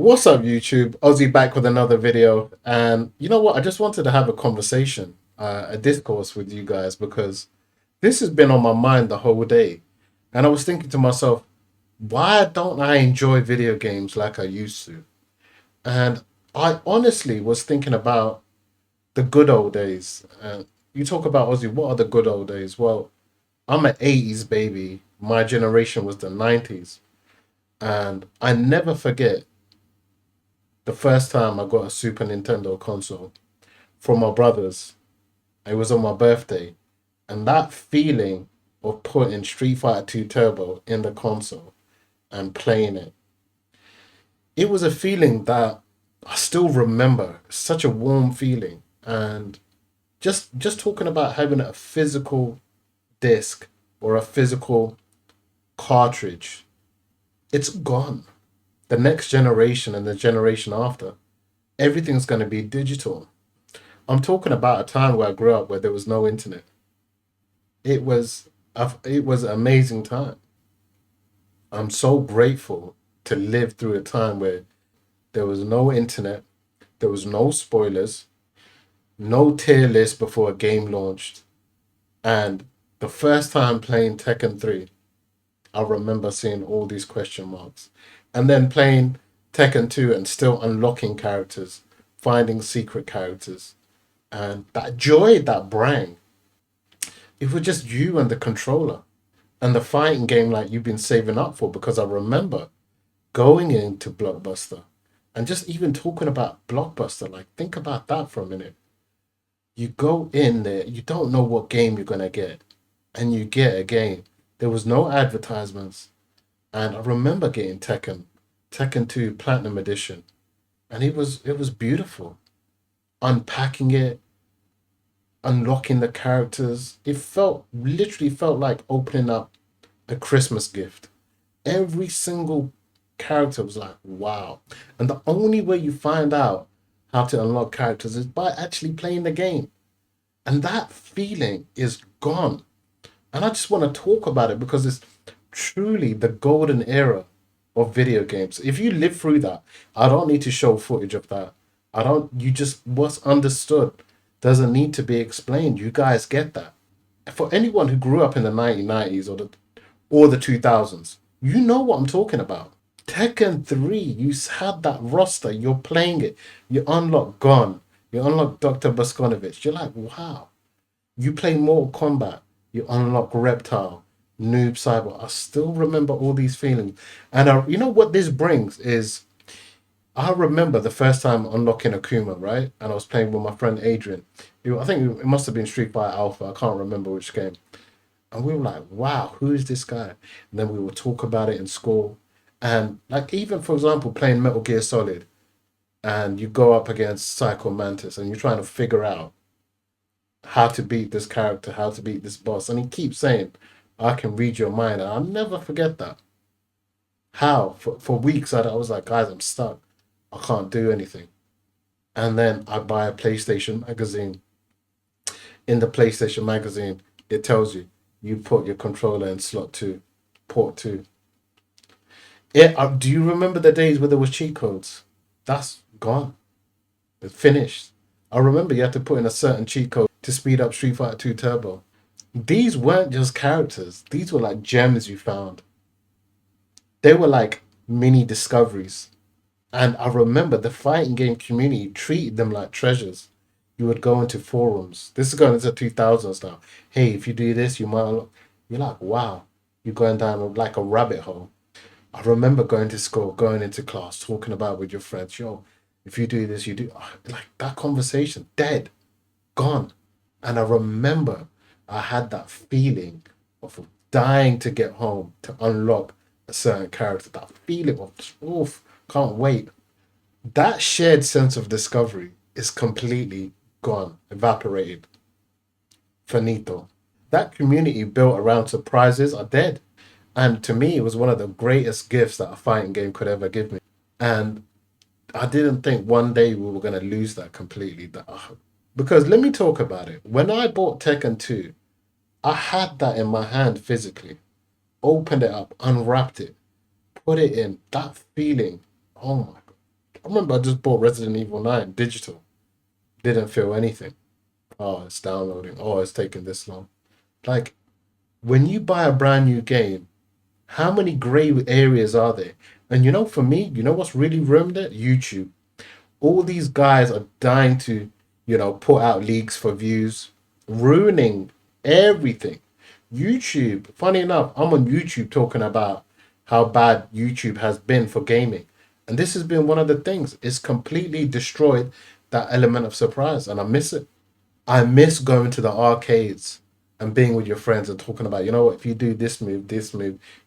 What's up, YouTube? Ozzy back with another video. And you know what? I just wanted to have a conversation, a discourse with you guys because this has been on my mind the whole day. And I was thinking to myself, why don't I enjoy video games like I used to? And I honestly was thinking about the good old days. You talk about Ozzy, what are the good old days? Well, I'm an 80s baby. My generation was the 90s. And I never forget the first time I got a Super Nintendo console from my brothers. It was on my birthday, and that feeling of putting Street Fighter 2 Turbo in the console and playing it, it was a feeling that I still remember. Such a warm feeling, and just talking about having a physical disc or a physical cartridge, it's gone. The next generation and the generation after, everything's going to be digital. I'm talking about a time where I grew up where there was no internet. It was an amazing time. I'm so grateful to live through a time where there was no internet, there was no spoilers, no tier list before a game launched, and the first time playing Tekken 3, I remember seeing all these question marks. And then playing Tekken 2 and still unlocking characters, finding secret characters, and that joy that brang. It was just you and the controller and the fighting game like you've been saving up for, because I remember going into Blockbuster and just even talking about Blockbuster. Like, think about that for a minute. You go in there, you don't know what game you're going to get, and you get a game. There was no advertisements. And I remember getting Tekken 2 Platinum Edition, and it was beautiful. Unpacking it, unlocking the characters. It felt literally felt like opening up a Christmas gift. Every single character was like, wow. And the only way you find out how to unlock characters is by actually playing the game. And that feeling is gone. And I just want to talk about it because it's truly the golden era of video games. If you live through that, I don't need to show footage of that. I don't, you just, what's understood doesn't need to be explained. You guys get that. For anyone who grew up in the 1990s or the 2000s, you know what I'm talking about. Tekken 3, you had that roster, you're playing it, you unlock Gon, you unlock Dr. Boskonovich. You're like, wow. You play Mortal Kombat, you unlock Reptile, Noob Cyber. I still remember all these feelings. And you know what this brings is, I remember the first time unlocking Akuma, right? And I was playing with my friend Adrian. I think it must have been Street Fighter Alpha. I can't remember which game. And we were like, wow, who is this guy? And then we would talk about it in school. And like, even for example, playing Metal Gear Solid, and you go up against Psycho Mantis and you're trying to figure out how to beat this character, how to beat this boss. And he keeps saying, I can read your mind. And I'll never forget that. How? For weeks, I was like, guys, I'm stuck. I can't do anything. And then I buy a PlayStation magazine. In the PlayStation magazine, it tells you, you put your controller in slot 2, port 2. Yeah, do you remember the days where there was cheat codes? That's gone. It's finished. I remember you had to put in a certain cheat code to speed up Street Fighter 2 Turbo. These weren't just characters. These were like gems you found. They were like mini discoveries. And I remember the fighting game community treated them like treasures. You would go into forums. This is going into 2000s now. Hey, if you do this, you might unlock. You're like, wow. You're going down like a rabbit hole. I remember going to school, going into class, talking about with your friends. Yo, if you do this, you do. Like that conversation, dead, gone. And I remember I had that feeling of dying to get home to unlock a certain character. That feeling of, oof, can't wait. That shared sense of discovery is completely gone, evaporated, finito. That community built around surprises are dead. And to me, it was one of the greatest gifts that a fighting game could ever give me. And I didn't think one day we were going to lose that completely. Because let me talk about it. When I bought Tekken 2, I had that in my hand physically, opened it up, unwrapped it, put it in. That feeling, oh my God. I remember I just bought Resident Evil 9 digital. Didn't feel anything. Oh, it's downloading. Oh, it's taking this long. Like, when you buy a brand new game, how many gray areas are there? And for me, what's really ruined it? YouTube. All these guys are dying to, put out leaks for views, ruining everything. YouTube, funny enough, I'm on YouTube talking about how bad YouTube has been for gaming. And this has been one of the things. It's completely destroyed that element of surprise, and I miss it. I miss going to the arcades and being with your friends and talking about, what, if you do this move,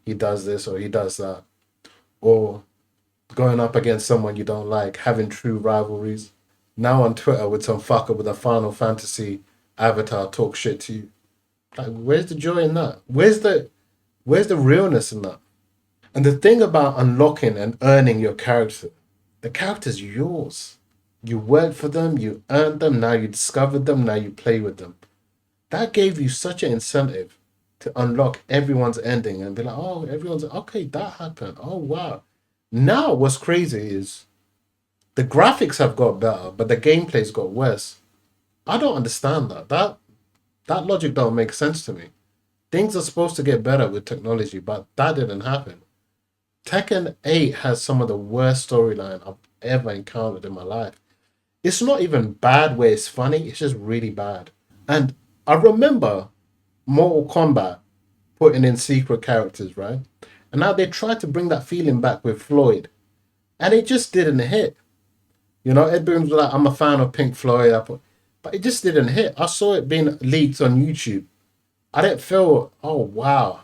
he does this or he does that. Or going up against someone you don't like, having true rivalries. Now on Twitter with some fucker with a Final Fantasy avatar talk shit to you. Like, where's the joy in that? Where's the realness in that? And the thing about unlocking and earning your character, the character's yours. You worked for them, you earned them, now you discovered them, now you play with them. That gave you such an incentive to unlock everyone's ending and be like, oh, everyone's okay, that happened. Oh wow. Now what's crazy is the graphics have got better, but the gameplay's got worse. I don't understand that. That logic don't make sense to me. Things are supposed to get better with technology, but that didn't happen. Tekken 8 has some of the worst storyline I've ever encountered in my life. It's not even bad where it's funny, it's just really bad. And I remember Mortal Kombat putting in secret characters, right? And now they tried to bring that feeling back with Floyd, and it just didn't hit. Ed Boon's like, I'm a fan of Pink Floyd, but it just didn't hit. I saw it being leaked on YouTube. I didn't feel, oh wow.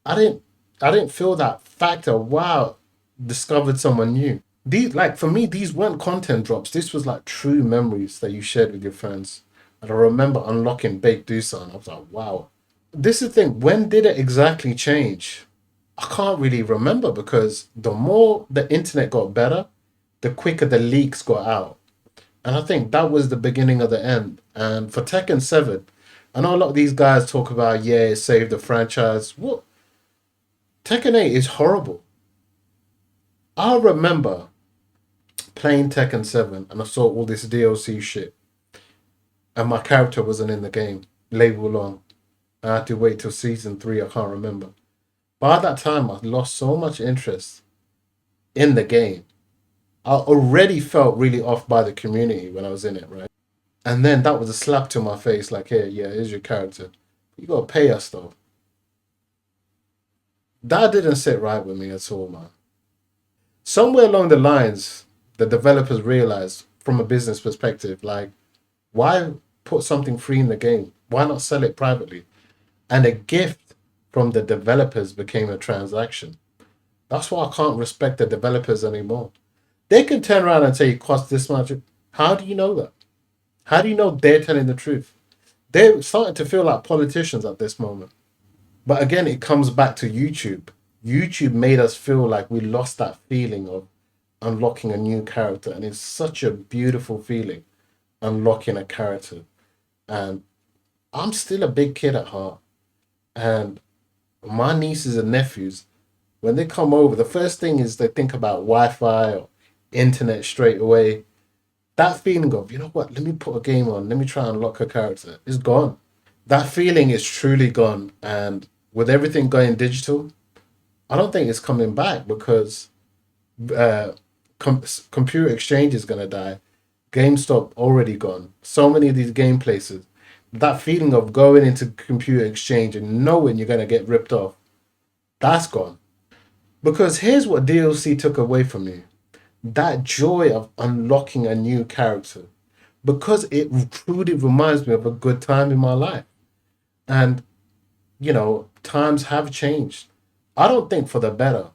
I didn't I didn't feel that factor. Wow, discovered someone new. These, like, for me, these weren't content drops. This was like true memories that you shared with your friends. And I remember unlocking Baked Dusan. I was like, wow. This is the thing. When did it exactly change? I can't really remember because the more the internet got better, the quicker the leaks got out. And I think that was the beginning of the end. And for Tekken 7, I know a lot of these guys talk about, yeah, it saved the franchise. What? Tekken 8 is horrible. I remember playing Tekken 7 and I saw all this DLC shit and my character wasn't in the game, label long. I had to wait till season 3, I can't remember. By that time, I lost so much interest in the game. I already felt really off by the community when I was in it, right? And then that was a slap to my face, like, here, yeah, here's your character. You gotta pay us though. That didn't sit right with me at all, man. Somewhere along the lines, the developers realized from a business perspective, like, why put something free in the game? Why not sell it privately? And a gift from the developers became a transaction. That's why I can't respect the developers anymore. They can turn around and say it costs this much. How do you know that? How do you know they're telling the truth? They're starting to feel like politicians at this moment. But again, it comes back to YouTube. YouTube made us feel like we lost that feeling of unlocking a new character. And it's such a beautiful feeling, unlocking a character. And I'm still a big kid at heart. And my nieces and nephews, when they come over, the first thing is they think about Wi-Fi or internet straight away. That feeling of, you know what, let me put a game on, let me try and unlock a character, is gone. That feeling is truly gone. And with everything going digital, I don't think it's coming back because uh, computer exchange is going to die. GameStop already gone. So many of these game places, that feeling of going into computer exchange and knowing you're going to get ripped off, that's gone. Because here's what DLC took away from you, that joy of unlocking a new character. Because it truly reminds me of a good time in my life. And, times have changed. I don't think for the better.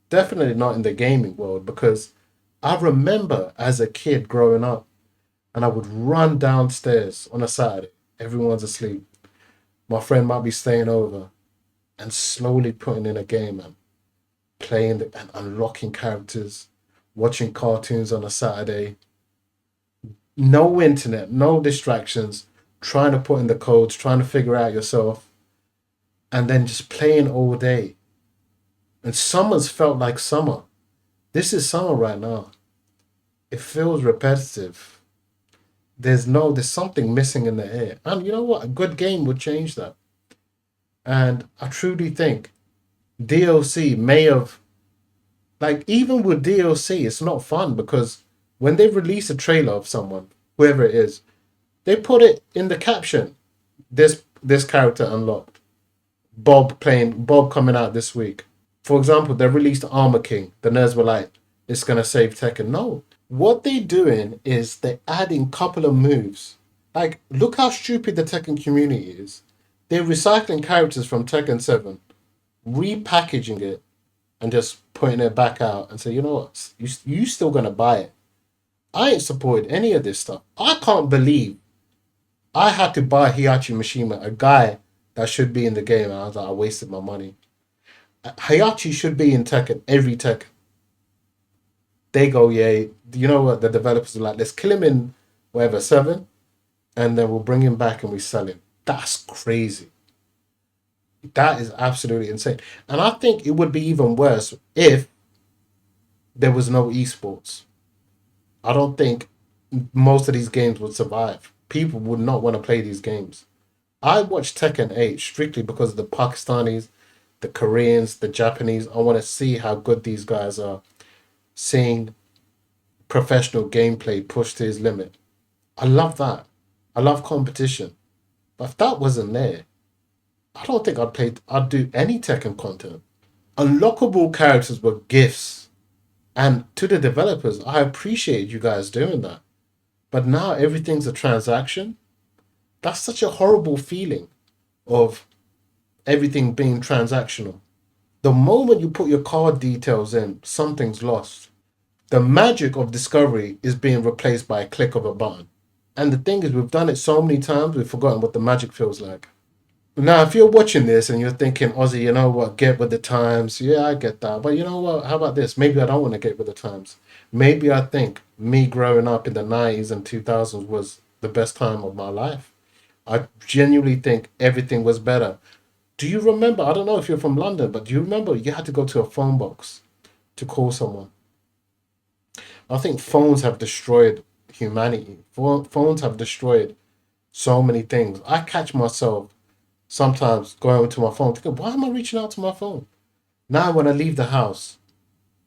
Definitely not in the gaming world because I remember as a kid growing up and I would run downstairs on a Saturday. Everyone's asleep. My friend might be staying over and slowly putting in a game and playing and unlocking characters, watching cartoons on a Saturday. No internet, no distractions, trying to put in the codes, trying to figure out yourself, and then just playing all day. And summer's felt like summer. This is summer right now. It feels repetitive. There's something missing in the air. And you know what? A good game would change that. And I truly think DLC may have, like, even with DLC, it's not fun because when they release a trailer of someone, whoever it is, they put it in the caption. This character unlocked. Bob coming out this week. For example, they released Armor King. The nerds were like, it's gonna save Tekken. No. What they're doing is they're adding a couple of moves. Like, look how stupid the Tekken community is. They're recycling characters from Tekken 7, repackaging it, and just putting it back out and say, you know what, you still gonna buy it. I ain't supported any of this stuff. I can't believe I had to buy Hiyachi Mishima, a guy that should be in the game, and I was like, I wasted my money. Hayachi should be in Tekken, every Tekken. They go, yeah, you know what? The developers are like, let's kill him in whatever, 7, and then we'll bring him back and we sell him. That's crazy. That is absolutely insane. And I think it would be even worse if there was no esports. I don't think most of these games would survive. People would not want to play these games. I watch Tekken 8 strictly because of the Pakistanis, the Koreans, the Japanese. I want to see how good these guys are. Seeing professional gameplay pushed to his limit. I love that. I love competition. But if that wasn't there, I don't think I'd do any Tekken content. Unlockable characters were gifts. And to the developers, I appreciate you guys doing that. But now everything's a transaction. That's such a horrible feeling of everything being transactional. The moment you put your card details in, something's lost. The magic of discovery is being replaced by a click of a button. And the thing is, we've done it so many times, we've forgotten what the magic feels like. Now, if you're watching this and you're thinking, Ozzy, you know what, get with the times. Yeah, I get that. But you know what, how about this? Maybe I don't want to get with the times. Maybe I think me growing up in the 90s and 2000s was the best time of my life. I genuinely think everything was better. Do you remember? I don't know if you're from London, but do you remember you had to go to a phone box to call someone? I think phones have destroyed humanity. Phones have destroyed so many things. I catch myself sometimes going to my phone thinking, why am I reaching out to my phone? Now, when I leave the house,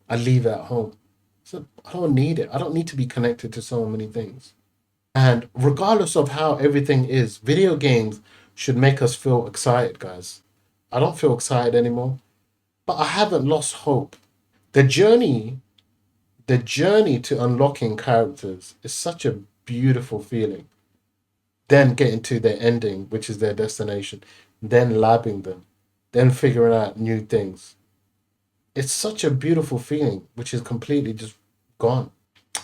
I leave it at home. So I don't need it. I don't need to be connected to so many things. And regardless of how everything is, video games should make us feel excited, guys. I don't feel excited anymore, but I haven't lost hope. The journey, the journey to unlocking characters is such a beautiful feeling. Then getting to their ending, which is their destination, then labbing them, then figuring out new things. It's such a beautiful feeling, which is completely just gone.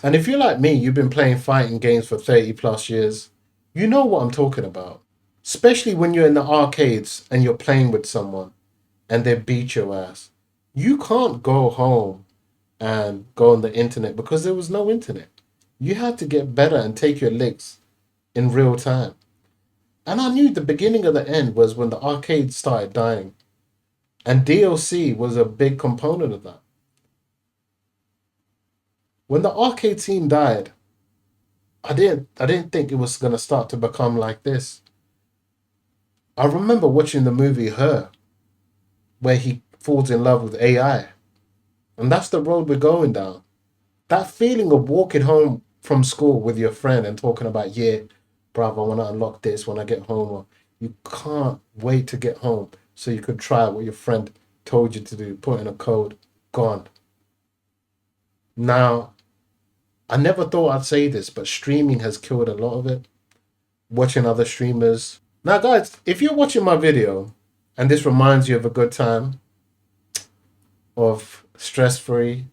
And if you're like me, you've been playing fighting games for 30 plus years, you know what I'm talking about. Especially when you're in the arcades and you're playing with someone and they beat your ass. You can't go home and go on the internet because there was no internet. You had to get better and take your licks in real time. And I knew the beginning of the end was when the arcades started dying. And DLC was a big component of that. When the arcade scene died, I didn't think it was gonna start to become like this. I remember watching the movie Her, where he falls in love with AI. And that's the road we're going down. That feeling of walking home from school with your friend and talking about, yeah, bruv, I want to unlock this when I get home. Or you can't wait to get home so you could try what your friend told you to do, put in a code, gone. Now, I never thought I'd say this, but streaming has killed a lot of it. Watching other streamers. Now, guys, if you're watching my video and this reminds you of a good time, of stress free,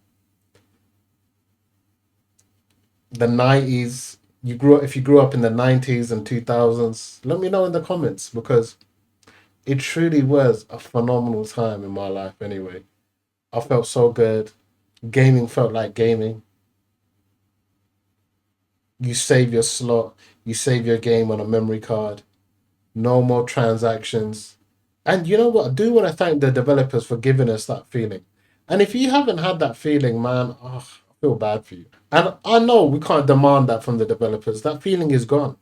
the 90s, if you grew up in the 90s and 2000s, let me know in the comments because it truly was a phenomenal time in my life anyway. I felt so good. Gaming felt like gaming. You save your slot, you save your game on a memory card. No more transactions. And you know what? I do want to thank the developers for giving us that feeling. And if you haven't had that feeling, man, oh, I feel bad for you. And I know we can't demand that from the developers. That feeling is gone.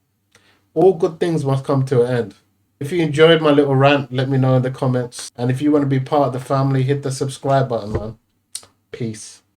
All good things must come to an end. If you enjoyed my little rant, let me know in the comments. And if you want to be part of the family, hit the subscribe button, man. Peace.